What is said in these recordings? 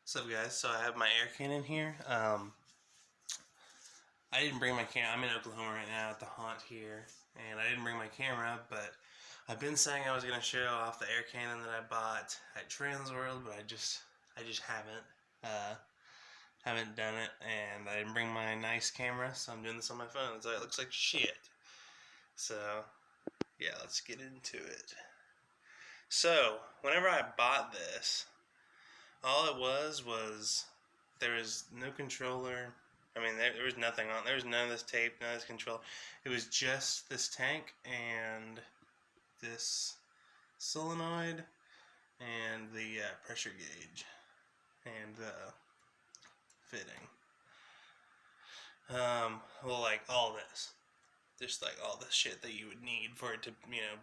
What's up, guys? So I have my air cannon here. I didn't bring my camera. I'm in Oklahoma right now at the haunt here, and I didn't bring my camera, but I've been saying I was gonna show off the air cannon that I bought at Transworld, but I just haven't done it, and I didn't bring my nice camera, so I'm doing this on my phone, so it looks like shit. So yeah, let's get into it. So whenever I bought this, all it was there was no controller. I mean, there was nothing on. There was none of this tape, none of this control. It was just this tank and this solenoid and the pressure gauge and the fitting. Well, like all this, just like all the shit that you would need for it to,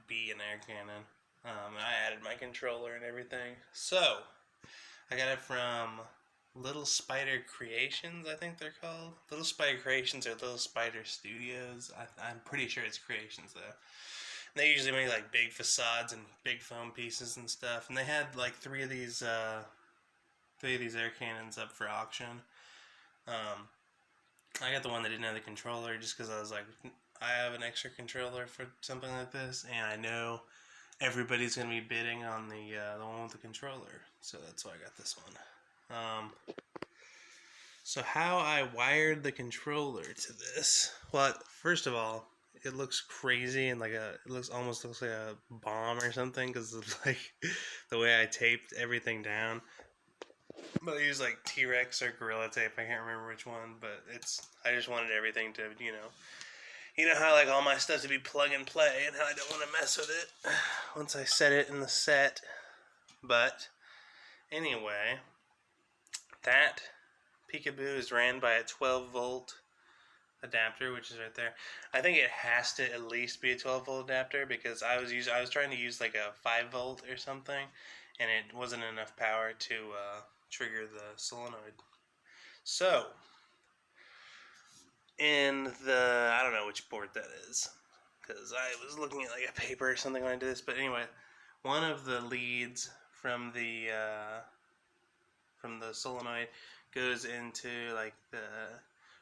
be an air cannon. I added my controller and everything. So I got it from Little Spider Creations, I think they're called. Little Spider Creations or Little Spider Studios. I'm pretty sure it's Creations, though. And they usually make like big facades and big foam pieces and stuff. And they had like three of these air cannons up for auction. I got the one that didn't have the controller just because I was like, I have an extra controller for something like this, and I know everybody's gonna be bidding on the one with the controller, so that's why I got this one. So how I wired the controller to this? Well, first of all, it looks crazy and almost looks like a bomb or something because of like the way I taped everything down. But I used like T-Rex or Gorilla Tape. I can't remember which one, but I just wanted everything to you know how like all my stuff to be plug and play, and how I don't want to mess with it once I set it in the set. But anyway, that Peekaboo is ran by a 12-volt adapter, which is right there. I think it has to at least be a 12-volt adapter because I was trying to use like a 5-volt or something, and it wasn't enough power to trigger the solenoid. So in I don't know which port that is because I was looking at like a paper or something when I did this, but anyway, one of the leads from the solenoid goes into like the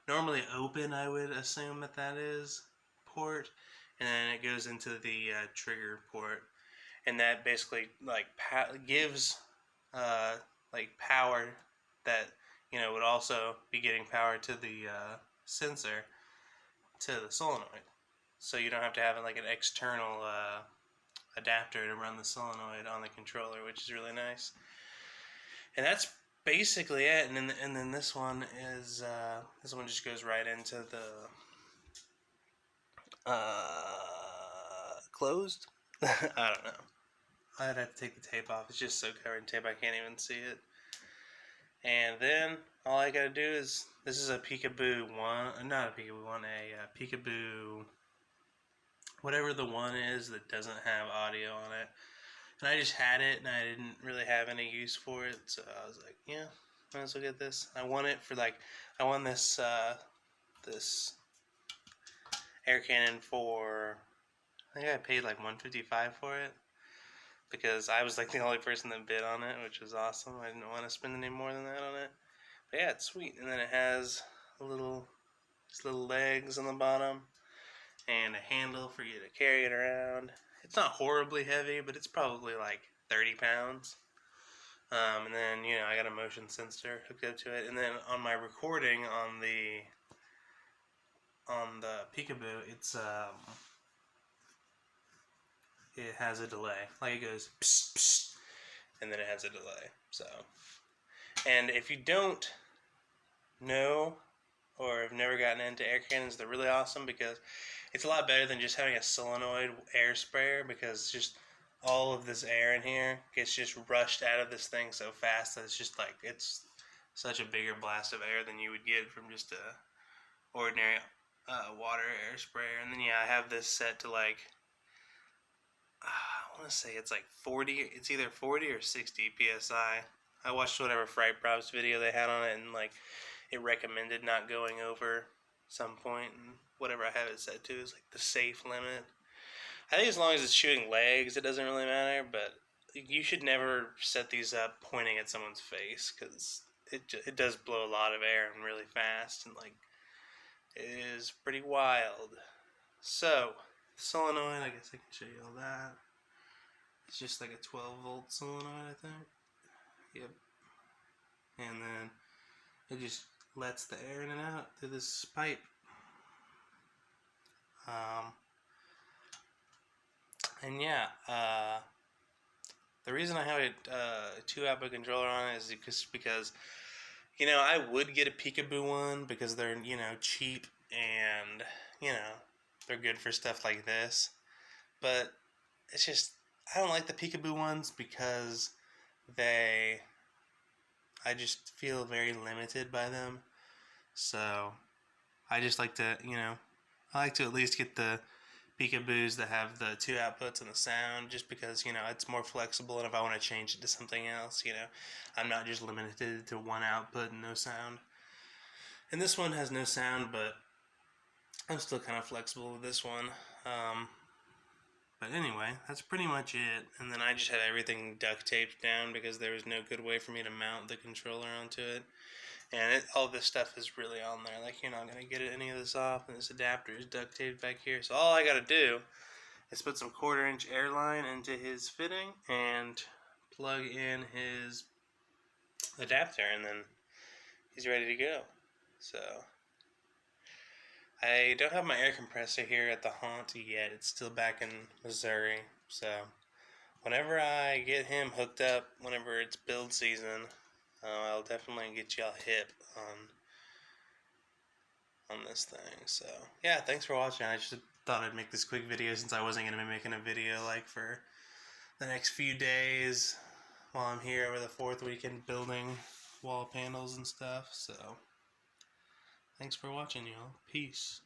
normally open, I would assume that is port, and then it goes into the trigger port, and that basically like gives like power that would also be getting power to the sensor to the solenoid, so you don't have to have like an external adapter to run the solenoid on the controller, which is really nice. And that's basically it. And then this one is this one just goes right into the closed. I don't know. I'd have to take the tape off. It's just so covered in tape I can't even see it. And then all I gotta do is, this is a Peekaboo 1, not a Peekaboo 1, a Peekaboo, whatever the one is that doesn't have audio on it. And I just had it, and I didn't really have any use for it, so I was like, yeah, might as well get this. I won this this air cannon for, I think I paid like $155 for it, because I was like the only person that bid on it, which was awesome. I didn't want to spend any more than that on it. But yeah, it's sweet. And then it has little legs on the bottom and a handle for you to carry it around. It's not horribly heavy, but it's probably like 30 pounds. And then, I got a motion sensor hooked up to it. And then on my recording on the Peekaboo, it has a delay. Like it goes psst, psst, and then it has a delay. So, and if you don't know or have never gotten into air cannons, they're really awesome because it's a lot better than just having a solenoid air sprayer, because just all of this air in here gets just rushed out of this thing so fast that it's just like, it's such a bigger blast of air than you would get from just a ordinary water air sprayer. And then I have this set to like, I want to say it's like 40, it's either 40 or 60 psi. I watched whatever Fright Props video they had on it, and like it recommended not going over some point, and whatever I have it set to is like the safe limit. I think as long as it's shooting legs, it doesn't really matter, but you should never set these up pointing at someone's face, because it does blow a lot of air and really fast, and like it is pretty wild. So solenoid, I guess I can show you all that. It's just like a 12-volt solenoid, I think. Yep. And then it just lets the air in and out through this pipe. And yeah, the reason I have a 2-output controller on it is because I would get a Peekaboo one because they're, cheap and, they're good for stuff like this. But it's just, I don't like the Peekaboo ones because I just feel very limited by them. So I just like to, I like to at least get the Peekaboos that have the 2 outputs and the sound, just because, it's more flexible, and if I want to change it to something else, I'm not just limited to 1 output and no sound. And this one has no sound, but I'm still kind of flexible with this one. But anyway, that's pretty much it. And then I just had everything duct taped down because there was no good way for me to mount the controller onto it. And all this stuff is really on there. Like, you're not going to get any of this off, and this adapter is duct taped back here. So all I got to do is put some 1/4-inch air line into his fitting and plug in his adapter, and then he's ready to go. So I don't have my air compressor here at the haunt yet. It's still back in Missouri. So whenever I get him hooked up, whenever it's build season, I'll definitely get y'all hip on this thing. So yeah, thanks for watching. I just thought I'd make this quick video since I wasn't going to be making a video like for the next few days while I'm here over the 4th weekend building wall panels and stuff. So thanks for watching, y'all. Peace.